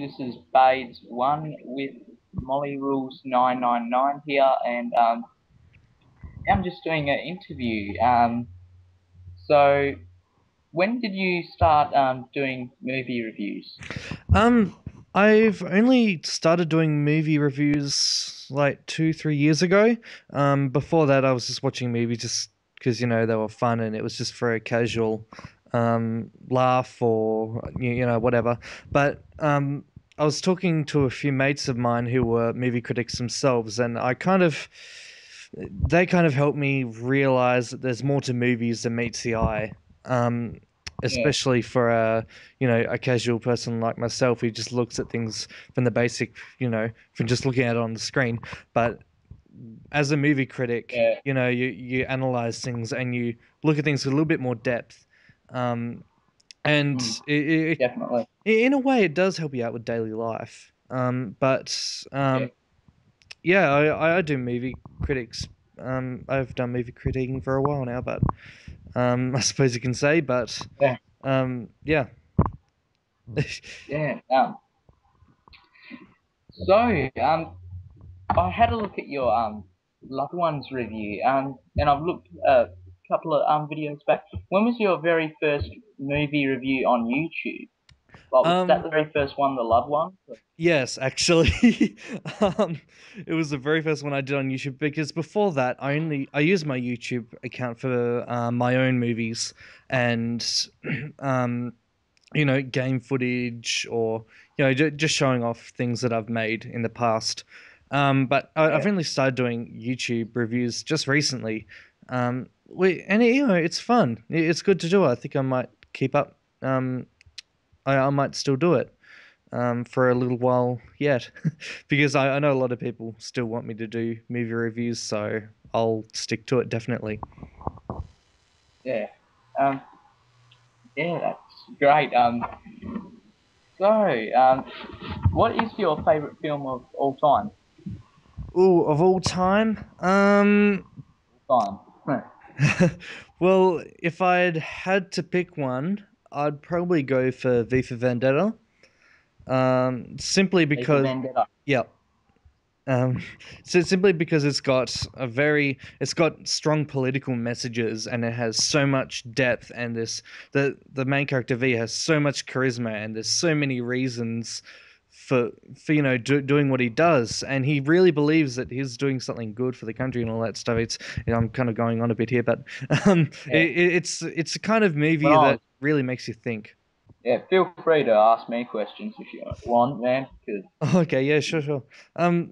This is Baydz1 with mollyrulz999 here, and I'm just doing an interview. So when did you start doing movie reviews? Um, I've only started doing movie reviews like 2, 3 years ago. Before that, I was just watching movies just because they were fun and it was just for a casual laugh or whatever. But I was talking to a few mates of mine who were movie critics themselves, and they kind of helped me realize that there's more to movies than meets the eye. Um, Yeah, Especially for a casual person like myself who just looks at things from the basic, from just looking at it on the screen. But as a movie critic, yeah, you analyze things and you look at things with a little bit more depth. And mm, it, definitely. in a way, it does help you out with daily life. But Yeah, yeah, I do movie critics. I've done movie critiquing for a while now, but I suppose you can say, but yeah, yeah. yeah. So I had a look at your loved ones review, and I've looked a couple of videos back. When was your very first movie review on YouTube? Like, was that Um, the very first one, the loved one? yes, actually, um, it was the very first one I did on YouTube because before that, I used my YouTube account for my own movies and um, game footage or just showing off things that I've made in the past. But I've Yeah, only started doing YouTube reviews just recently. And it's fun. It's good to do. I think I might keep up. I might still do it for a little while yet, because I know a lot of people still want me to do movie reviews, so I'll stick to it definitely. yeah, um, yeah. That's great. So, what is your favorite film of all time? Ooh, of all time, All time. well, if I'd had to pick one, I'd probably go for V for Vendetta. Simply V for because, Vendetta. yeah, Um, so simply because it's got strong political messages and it has so much depth and the main character V has so much charisma and there's so many reasons for doing what he does, and he really believes that he's doing something good for the country and all that stuff. I'm kind of going on a bit here, but Yeah. it's a kind of When movie I that was, really makes you think. yeah, feel free to ask me questions if you want, man. Because Okay, yeah, sure, sure.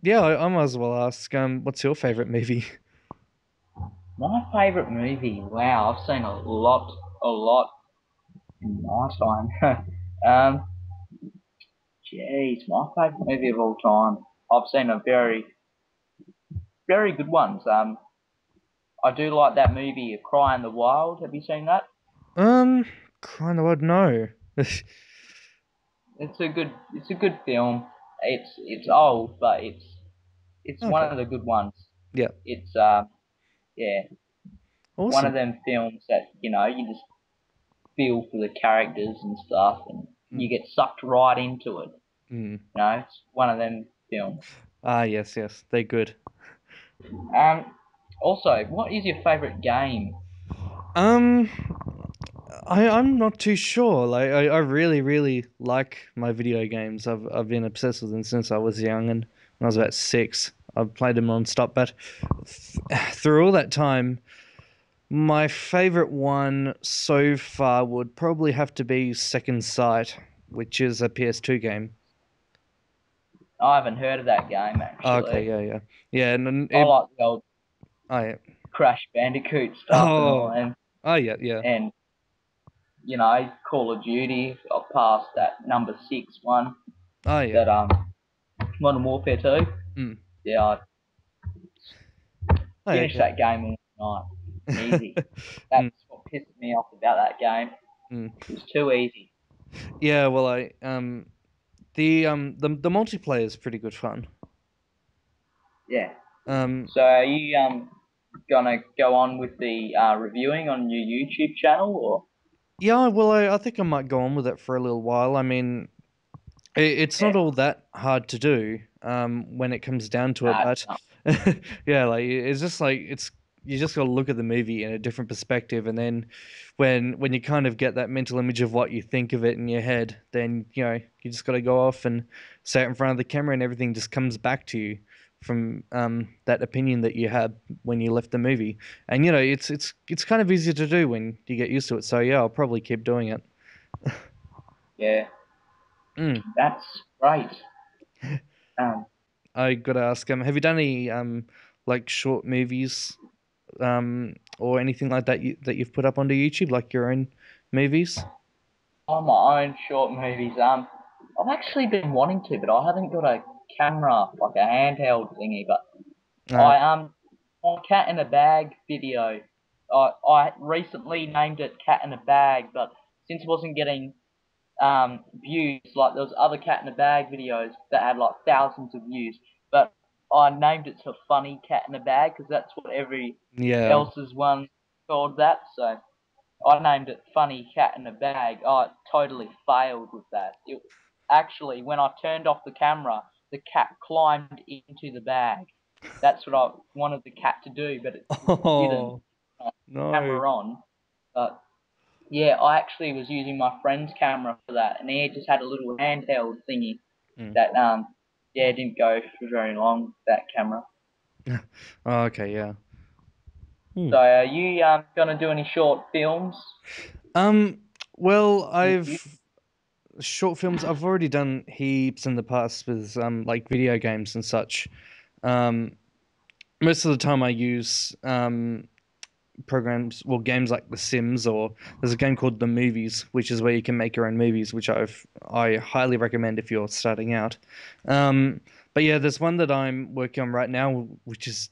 Yeah, I might as well ask. What's your favorite movie? my favorite movie. Wow, I've seen a lot in my time. um, Jeez, my favorite movie of all time. I've seen a very good ones. I do like that movie, A Cry in the Wild. Have you seen that? Um, kind of would know. It's a good film. It's old, but it's one Okay. of the good ones. Yeah. It's yeah, one of Awesome. them films that you just feel for the characters and stuff, and Mm. you get sucked right into it. Mm. It's one of them films. Ah, yes, yes. They're good. Um, Also, what is your favorite game? Um, I'm not too sure. Like, I really, really like my video games. I've been obsessed with them since I was young, and when I was about 6, I've played them non-stop. But through all that time, my favorite one so far would probably have to be Second Sight, which is a PS2 game. I haven't heard of that game Okay, actually. yeah, yeah, yeah. And I it, like the old I Crash Bandicoot stuff and all, oh, oh, yeah, yeah. and Call of Duty. I've passed that number 6 one. Oh, yeah. That Modern Warfare 2. Mm. Yeah, I Oh, yeah, finished okay. that game in one night. Easy. That's Mm, what pissed me off about that game. mm. It was too easy. Yeah, well, the multiplayer is pretty good fun. Yeah. Um, So are you gonna go on with the reviewing on your YouTube channel or? yeah, well, I think I might go on with it for a little while. I mean, It's Yeah. not all that hard to do when it comes down to it, Nah, but yeah, like it's just like it's you just got to look at the movie in a different perspective, and then when you kind of get that mental image of what you think of it in your head, then you just got to go off and say it in front of the camera, and everything just comes back to you from that opinion that you had when you left the movie, and it's kind of easy to do when you get used to it. So yeah, I'll probably keep doing it. yeah, Mm. that's great. Um, I gotta ask, have you done any like short movies or anything like that that you've put up onto YouTube, like your own movies? on my own short movies, I've actually been wanting to, but I haven't got a camera, like a handheld thingy. But Uh, I on Cat in a Bag video, I recently named it Cat in a Bag, but since it wasn't getting views, like there was other Cat in a Bag videos that had like thousands of views, but I named it to Funny Cat in a Bag because that's what every yeah. else's one called that. So I named it Funny Cat in a Bag. I totally failed with that. Actually, when I turned off the camera, the cat climbed into the bag. That's what I wanted the cat to do, but it didn't. Oh no. Camera on. But yeah, I actually was using my friend's camera for that, and he just had a little handheld thingy Hmm. that yeah, didn't go for very long. That camera. Oh, okay, yeah. Hmm. So are you gonna do any short films Um. Well, in the future? I've short films. I've already done heaps in the past with like video games and such. Um. Most of the time, I use programs, well, games like The Sims, or there's a game called The Movies, which is where you can make your own movies, which I highly recommend if you're starting out. Um, but yeah, there's one that I'm working on right now, which is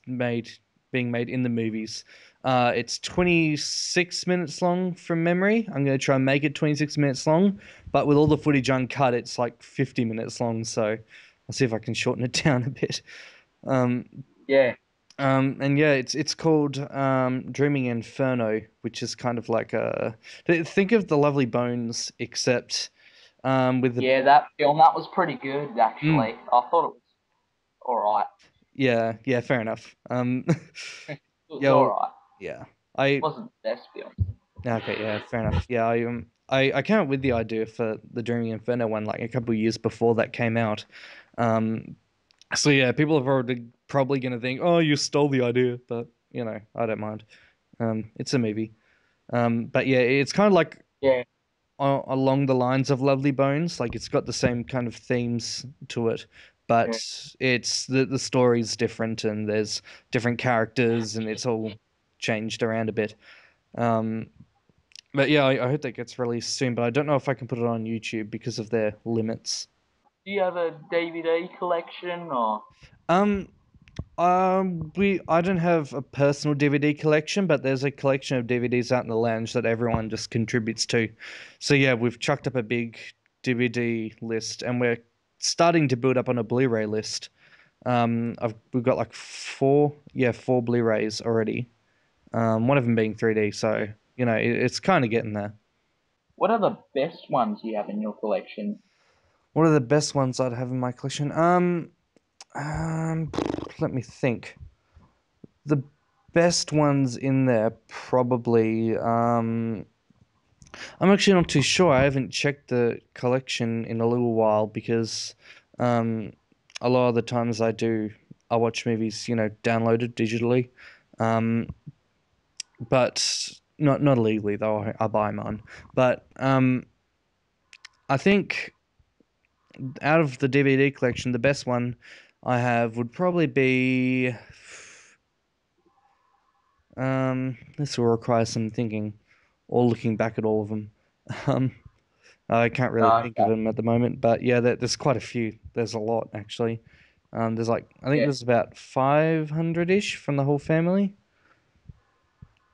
being made in the movies. It's 26 minutes long from memory. I'm going to try and make it 26 minutes long, but with all the footage uncut, it's like 50 minutes long. So I'll see if I can shorten it down a bit. Um, Yeah, and yeah, it's called Dreaming Inferno, which is kind of like a think of the Lovely Bones, except with the yeah, that film that was pretty good mm, actually. I thought it was all right. yeah, fair enough. It was Yeah, all well, right. yeah, I Wasn't the best film. okay, yeah, fair enough. Yeah, I came up with the idea for the Dreaming Inferno one like a couple of years before that came out. Um, so yeah, people have already probably gonna think, oh, you stole the idea, but I don't mind. It's a movie. But yeah, it's kind of like Yeah, along the lines of Lovely Bones. Like it's got the same kind of themes to it, yeah. but it's the story's different and there's different characters and it's all changed around a bit. Um, but yeah, I hope that gets released soon. But I don't know if I can put it on YouTube because of their limits. Do you have a DVD collection or? Um, I don't have a personal DVD collection, but there's a collection of DVDs out in the lounge that everyone just contributes to. So yeah, we've chucked up a big DVD list, and we're starting to build up on a Blu-ray list. We've got like four Blu-rays already. One of them being 3D, so it's kind of getting there. What are the best ones you have in your collection? What are the best ones I'd have in my collection? Um, let me think. The best ones in there probably. I'm actually not too sure. I haven't checked the collection in a little while because um, a lot of the times I watch movies, downloaded digitally, um, but not illegally though. I buy mine, but I think out of the DVD collection, the best one I have would probably be. This will require some thinking, or looking back at all of them. Um, I can't really think of Okay. them at the moment, but yeah, there's quite a few. There's a lot actually. There's like I think Yeah. there's about 500-ish from the whole family.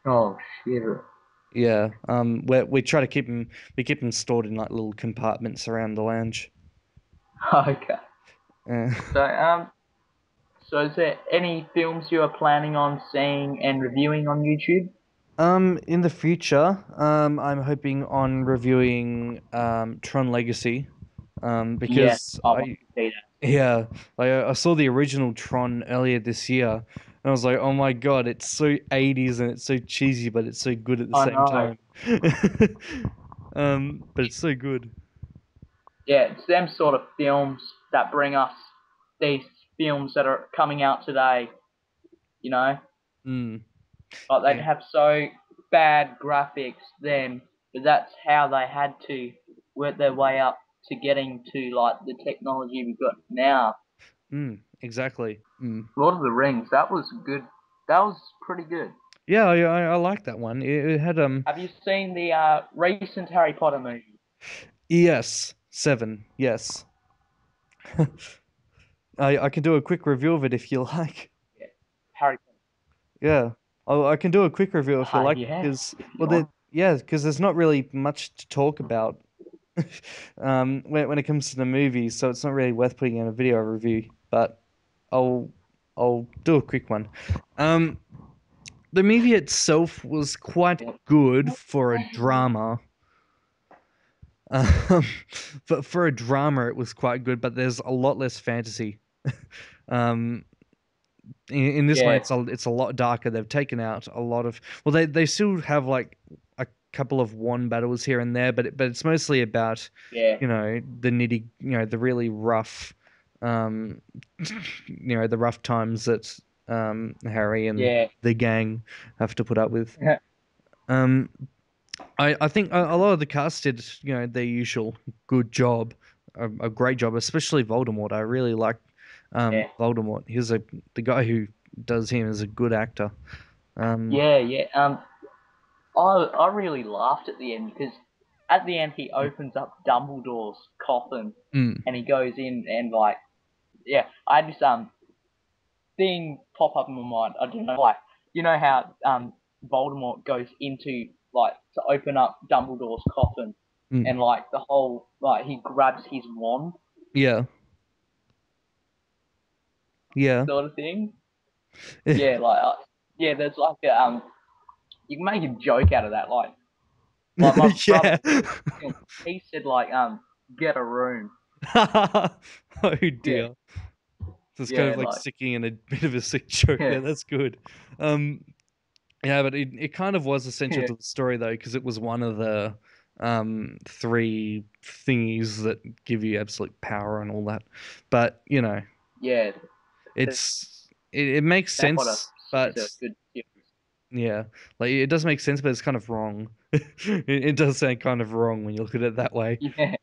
Oh shit. Yeah. We try to keep them stored in like little compartments around the lounge. Okay. Uh, So so is there any films you are planning on seeing and reviewing on YouTube? in the future, I'm hoping on reviewing Tron Legacy. Yeah, Because I want to see that. yeah, like I saw the original Tron earlier this year, and I was like, oh my god, it's so 80s and it's so cheesy, but it's so good at the I same know. time. But it's so good. Yeah, it's them sort of films that bring us these films that are coming out today. You know, Mm, like they'd yeah. have so bad graphics then, but that's how they had to work their way up to getting to like the technology we've got now. Exactly. Lord of the Rings, that was good. That was pretty good. Yeah, I like that one. It had Have you seen the recent Harry Potter movie? yes, 7. Yes. I can do a quick review of it if you like. Yeah, Harry Yeah. I can do a quick review if you Potter. like Yeah, because if you well there want. yeah, because there's not really much to talk about when it comes to the movie, so it's not really worth putting in a video review, but I'll I'll do a quick one. Um the movie itself was quite good for a drama. Um, but for a drama, it was quite good, but there's a lot less fantasy. Um, in this one, Yeah, it's a lot darker. They've taken out a lot of well, they still have like a couple of wand battles here and there, but it's mostly about yeah, the the really rough, um, the rough times that Harry and yeah, the gang have to put up with. Um, I think a lot of the cast did, their usual good job, a great job, especially Voldemort. I really like yeah, Voldemort. The guy who does him is a good actor. Um, yeah, yeah. I really laughed at the end because at the end he opens up Dumbledore's coffin mm, and he goes in and like yeah, I had this thing pop up in my mind. I don't know, like you know how Voldemort goes into like to open up Dumbledore's coffin, mm, and like the whole like he grabs his wand yeah, yeah, sort of thing. Yeah, like yeah, there's like a you can make a joke out of that. Like my brother, yeah. he said like get a room. Oh Yeah, dear. So it's kind yeah, of like like sticking in a bit of a sick joke yeah, there. That's good. Um, Yeah, but it kind of was essential yeah, to the story though, because it was one of the three thingies that give you absolute power and all that. But yeah. it makes Harry Potter sense, is a but good series. yeah, like it does make sense, but it's kind of wrong. It does sound kind of wrong when you look at it that way. Yeah,